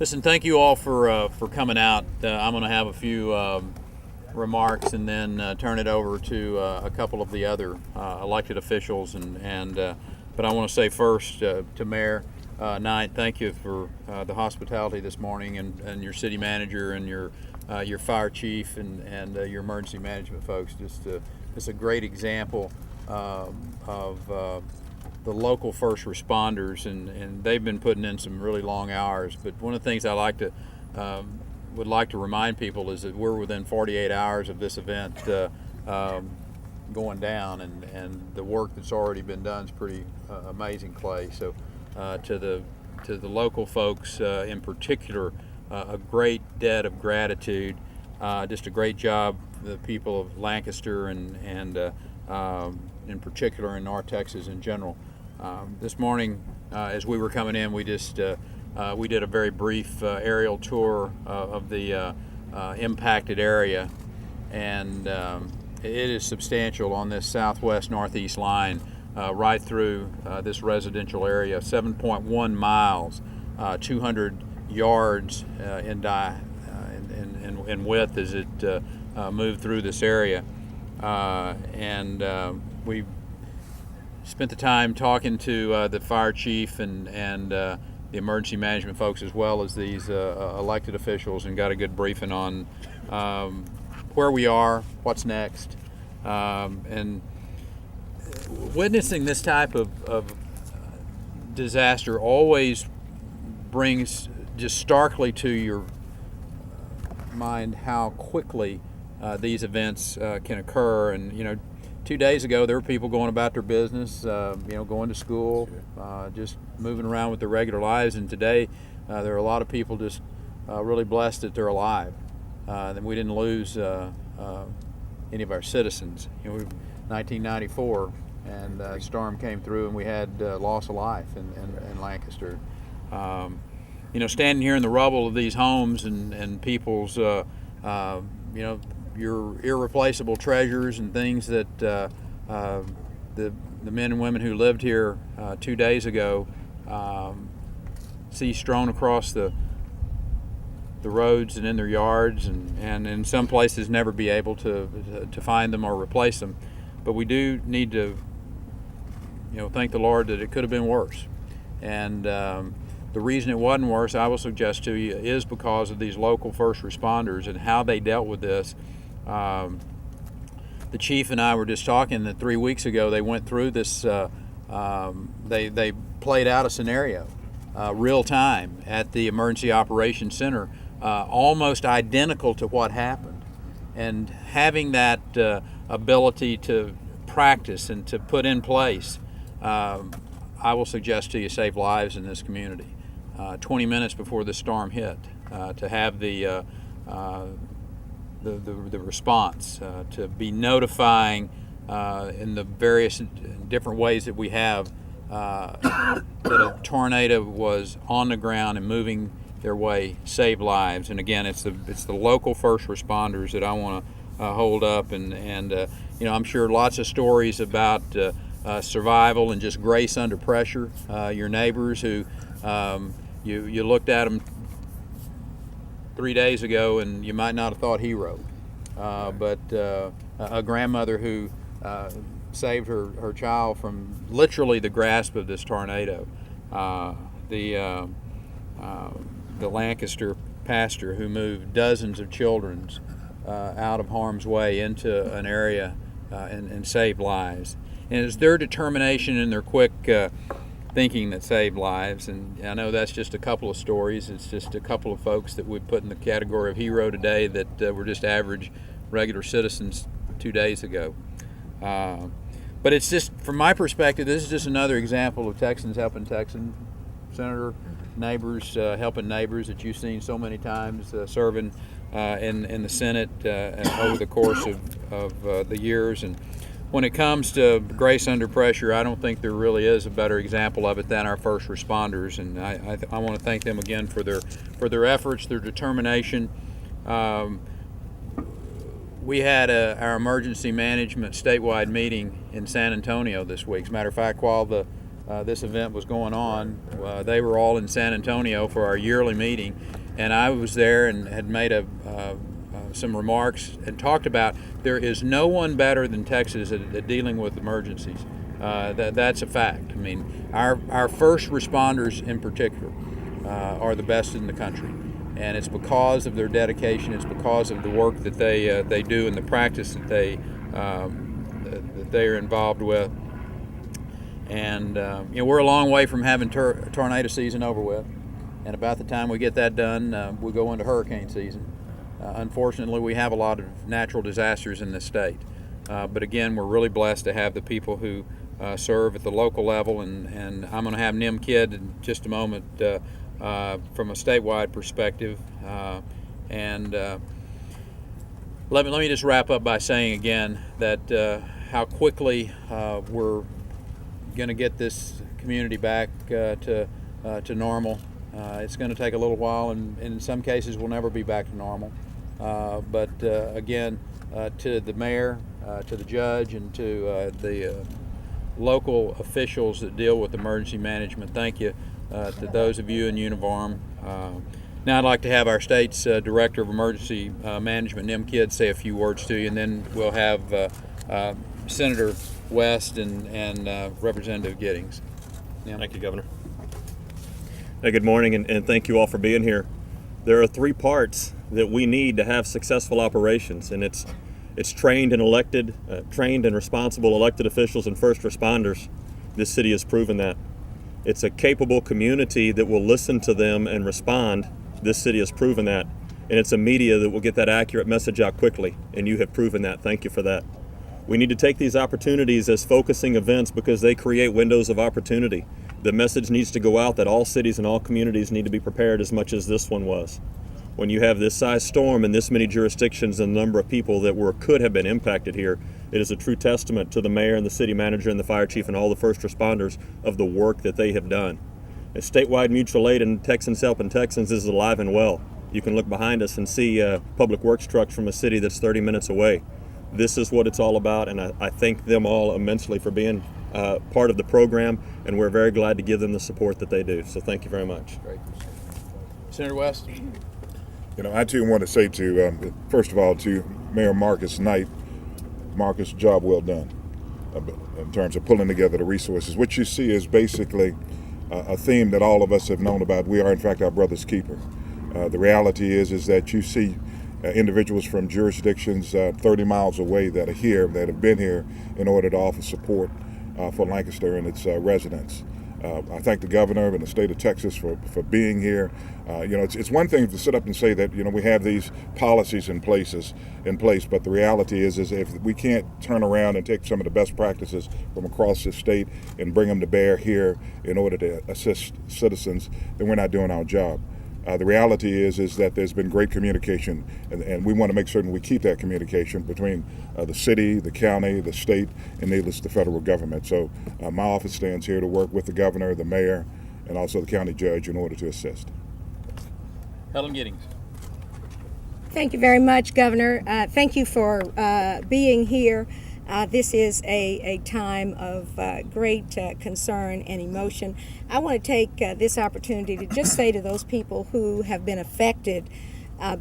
Listen, thank you all for coming out. I'm going to have a few remarks and then turn it over to a couple of the other elected officials. But I want to say first to Mayor Knight, thank you for the hospitality this morning, and your city manager and your fire chief and your emergency management folks. Just a great example of the local first responders, and they've been putting in some really long hours. But one of the things I would like to remind people is that we're within 48 hours of this event going down, and the work that's already been done is pretty amazing, Clay. So to the local folks in particular, a great debt of gratitude. Just a great job, the people of Lancaster and in particular in North Texas in general. This morning, as we were coming in, we did a very brief aerial tour of the impacted area, and it is substantial on this southwest northeast line, right through this residential area. 7.1 miles, 200 yards in width as it moved through this area, and we spent the time talking to the fire chief and the emergency management folks, as well as these elected officials, and got a good briefing on where we are, what's next, and witnessing this type of disaster always brings just starkly to your mind how quickly these events can occur. And 2 days ago, there were people going about their business, going to school, just moving around with their regular lives. And today, there are a lot of people just really blessed that they're alive. That we didn't lose any of our citizens. 1994, and a storm came through, and we had loss of life in Lancaster. Standing here in the rubble of these homes and people's, your irreplaceable treasures and things that the men and women who lived here 2 days ago see strewn across the roads and in their yards, and in some places never be able to find them or replace them. But we do need to thank the Lord that it could have been worse. And the reason it wasn't worse, I will suggest to you, is because of these local first responders and how they dealt with this. The chief and I were just talking that 3 weeks ago they went through this. They played out a scenario, real time, at the Emergency Operations Center, almost identical to what happened. And having that ability to practice and to put in place, I will suggest to you, saved lives in this community. 20 minutes before the storm hit, to have the response, to be notifying in the various different ways that we have that a tornado was on the ground and moving their way, saved lives. And again, it's the local first responders that I want to hold up, and I'm sure lots of stories about survival and just grace under pressure. Your neighbors who you looked at them 3 days ago and you might not have thought hero, but a grandmother who saved her child from literally the grasp of this tornado. The Lancaster pastor who moved dozens of children out of harm's way into an area and saved lives. And it's their determination and their quick thinking that saved lives. And I know that's just a couple of stories. It's just a couple of folks that we put in the category of hero today that were just average, regular citizens 2 days ago. But it's just, from my perspective, this is just another example of Texans helping Texans. Senator, neighbors helping neighbors that you've seen so many times serving in the Senate over the course of the years. And when it comes to grace under pressure, I don't think there really is a better example of it than our first responders. And I want to thank them again for their efforts, their determination. We had our emergency management statewide meeting in San Antonio this week. As a matter of fact, while the this event was going on, they were all in San Antonio for our yearly meeting, and I was there and had made some remarks and talked about there is no one better than Texas at dealing with emergencies. That's a fact. I mean, our first responders in particular are the best in the country, and it's because of their dedication. It's because of the work that they do and the practice that they are involved with. And we're a long way from having tornado season over with, and about the time we get that done, we go into hurricane season. Unfortunately, we have a lot of natural disasters in this state, but again, we're really blessed to have the people who serve at the local level, and I'm going to have Nim Kidd in just a moment from a statewide perspective. Let me just wrap up by saying again that how quickly we're going to get this community back to normal. It's going to take a little while, and in some cases we'll never be back to normal. But again, to the mayor, to the judge, and to the local officials that deal with emergency management, thank you to those of you in uniform. Now I'd like to have our state's Director of Emergency Management, Nim Kidd, say a few words to you, and then we'll have Senator West and Representative Giddings. Nim. Thank you, Governor. Hey, good morning, and thank you all for being here. There are 3 parts that we need to have successful operations, and it's trained and responsible elected officials and first responders. This city has proven that. It's a capable community that will listen to them and respond. This city has proven that. And it's a media that will get that accurate message out quickly, and you have proven that. Thank you for that. We need to take these opportunities as focusing events because they create windows of opportunity. The message needs to go out that all cities and all communities need to be prepared as much as this one was. When you have this size storm and this many jurisdictions and the number of people that could have been impacted here, it is a true testament to the mayor and the city manager and the fire chief and all the first responders of the work that they have done. A statewide mutual aid and Texans Helping Texans is alive and well. You can look behind us and see public works trucks from a city that's 30 minutes away. This is what it's all about, and I thank them all immensely for being part of the program, and we're very glad to give them the support that they do. So thank you very much. Great. Senator West. I too want to say to, first of all, to Mayor Marcus Knight, Marcus, job well done in terms of pulling together the resources. What you see is basically a theme that all of us have known about. We are, in fact, our brother's keeper. The reality is that you see individuals from jurisdictions 30 miles away that are here, that have been here in order to offer support for Lancaster and its residents. I thank the governor and the state of Texas for being here. It's one thing to sit up and say that we have these policies in place, but the reality is if we can't turn around and take some of the best practices from across the state and bring them to bear here in order to assist citizens, then we're not doing our job. The reality is that there's been great communication, and we want to make certain we keep that communication between the city, the county, the state, and needless, the federal government. So my office stands here to work with the governor, the mayor, and also the county judge in order to assist. Helen Giddings. Thank you very much, Governor. Thank you for being here. This is a time of great concern and emotion. I want to take this opportunity to just say to those people who have been affected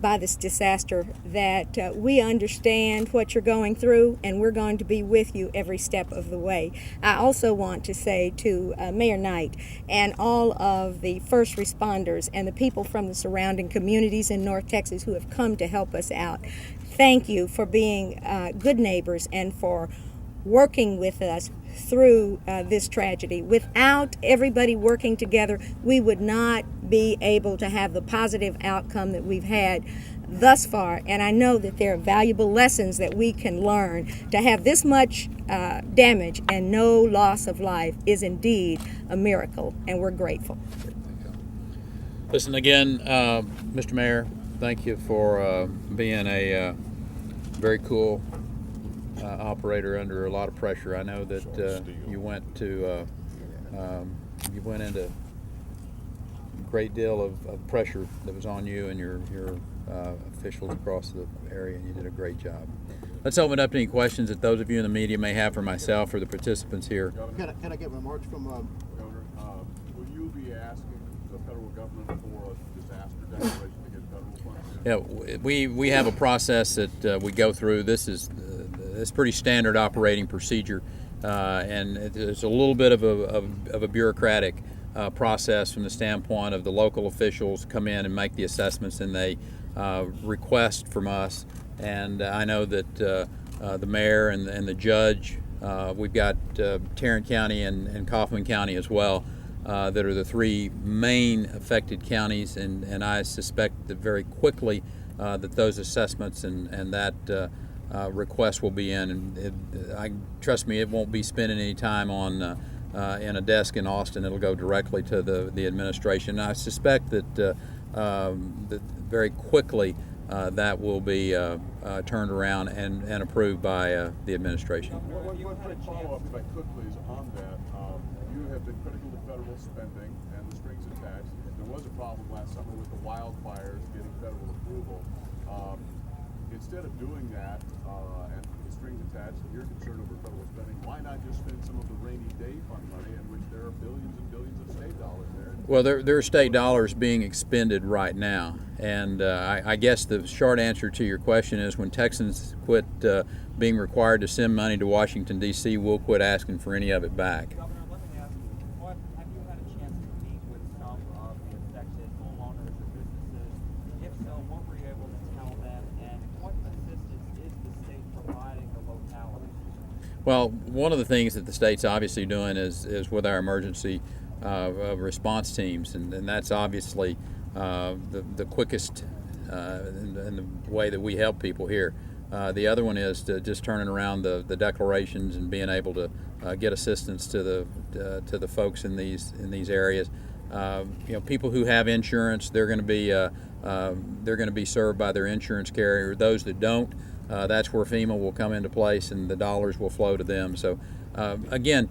by this disaster that we understand what you're going through, and we're going to be with you every step of the way. I also want to say to Mayor Knight and all of the first responders and the people from the surrounding communities in North Texas who have come to help us out, thank you for being good neighbors and for working with us through this tragedy. Without everybody working together, we would not be able to have the positive outcome that we've had thus far. And I know that there are valuable lessons that we can learn. To have this much damage and no loss of life is indeed a miracle, and we're grateful. Listen again, Mr. Mayor, thank you for being a very cool operator under a lot of pressure. I know that you went into a great deal of pressure that was on you and your officials across the area, and you did a great job. Let's open it up to any questions that those of you in the media may have for myself or the participants here. Can I get remarks from government for a disaster declaration to get federal funds? Yeah, we have a process that we go through. This is it's pretty standard operating procedure, and it's a little bit of a bureaucratic process from the standpoint of the local officials come in and make the assessments, and they request from us. And I know that the mayor and the judge, we've got Tarrant County and Kaufman County as well, that are the three main affected counties, and I suspect that very quickly that those assessments and that request will be in, and trust me, it won't be spending any time on in a desk in Austin. It'll go directly to the administration. I suspect that very quickly that will be turned around and approved by the administration. One quick follow-up, if I could please, on that. You have been critical of federal spending and the strings attached. There was a problem last summer with the wildfires getting federal approval. Instead of doing that and the strings attached, and you're concerned over federal spending, why not just spend some of the rainy day fund money, in which there are billions and billions of state dollars there? Well, there are state dollars being expended right now, and I guess the short answer to your question is when Texans quit being required to send money to Washington, D.C., we'll quit asking for any of it back. Governor, let me ask you, have you had a chance to meet with some of the affected homeowners or businesses? If so, what were you able to tell them, and what assistance is the state providing the localities? Well, one of the things that the state's obviously doing is with our emergency response teams, and that's obviously the quickest and the way that we help people here. The other one is to just turning around the declarations and being able to get assistance to the folks in these areas. People who have insurance, they're going to be served by their insurance carrier. Those that don't, that's where FEMA will come into place, and the dollars will flow to them. So, again,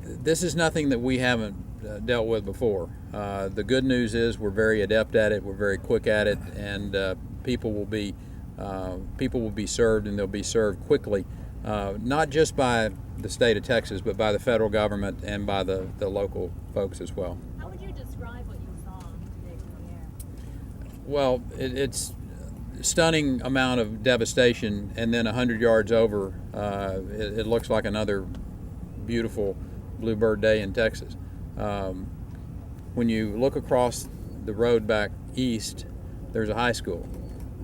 this is nothing that we haven't dealt with before. The good news is we're very adept at it. We're very quick at it, and people will be served, and they'll be served quickly, not just by the state of Texas, but by the federal government and by the local folks as well. How would you describe what you saw today from the air? Well, it's stunning amount of devastation, and then 100 yards over, it looks like another beautiful bluebird day in Texas. When you look across the road back east, there's a high school.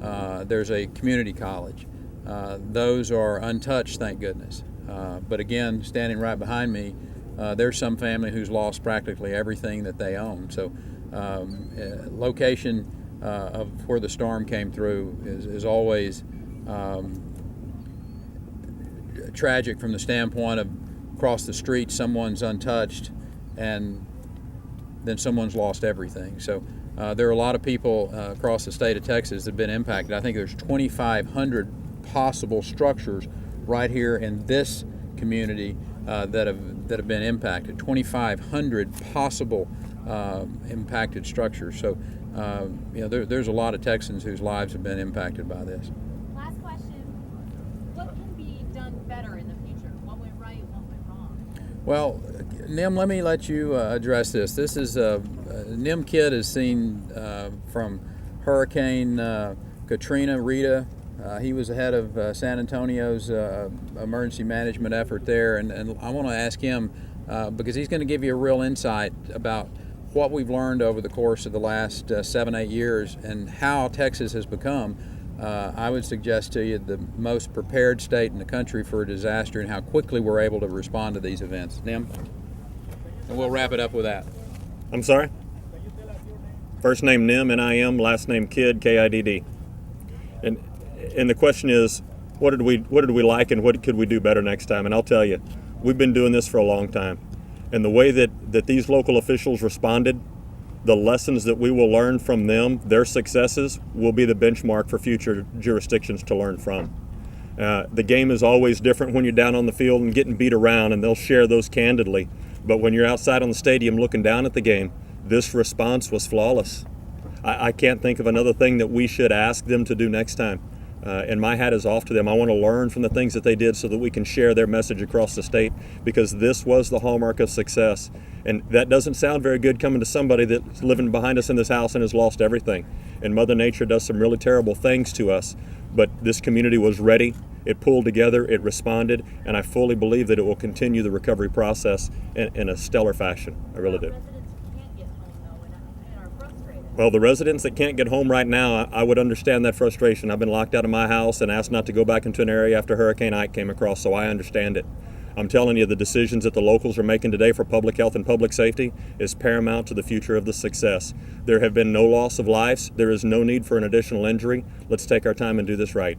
There's a community college. Those are untouched, thank goodness. But again, standing right behind me, there's some family who's lost practically everything that they own. So location of where the storm came through is always tragic from the standpoint of across the street someone's untouched and then someone's lost everything. So there are a lot of people across the state of Texas that have been impacted. I think there's 2,500 possible structures right here in this community that have been impacted. 2,500 possible impacted structures. So there's a lot of Texans whose lives have been impacted by this. Last question. What can be done better in the future? What went right, what went wrong? Well, Nim, let me let you address this. This is Nim Kidd has seen from Hurricane Katrina, Rita. He was the head of San Antonio's emergency management effort there, and I want to ask him because he's going to give you a real insight about what we've learned over the course of the last 7-8 years and how Texas has become, I would suggest to you, the most prepared state in the country for a disaster, and how quickly we're able to respond to these events. Nim? And we'll wrap it up with that. I'm sorry? First name Nim, N-I-M, last name Kidd, K-I-D-D. And the question is, what did we like and what could we do better next time? And I'll tell you, we've been doing this for a long time. And the way that these local officials responded, the lessons that we will learn from them, their successes, will be the benchmark for future jurisdictions to learn from. The game is always different when you're down on the field and getting beat around, and they'll share those candidly. But when you're outside on the stadium looking down at the game, this response was flawless. I can't think of another thing that we should ask them to do next time. And my hat is off to them. I want to learn from the things that they did so that we can share their message across the state, because this was the hallmark of success. And that doesn't sound very good coming to somebody that's living behind us in this house and has lost everything. And Mother Nature does some really terrible things to us. But this community was ready. It pulled together, it responded, and I fully believe that it will continue the recovery process in a stellar fashion. I really do. Well, the residents that can't get home right now, I would understand that frustration. I've been locked out of my house and asked not to go back into an area after Hurricane Ike came across, so I understand it. I'm telling you, the decisions that the locals are making today for public health and public safety is paramount to the future of the success. There have been no loss of lives. There is no need for an additional injury. Let's take our time and do this right.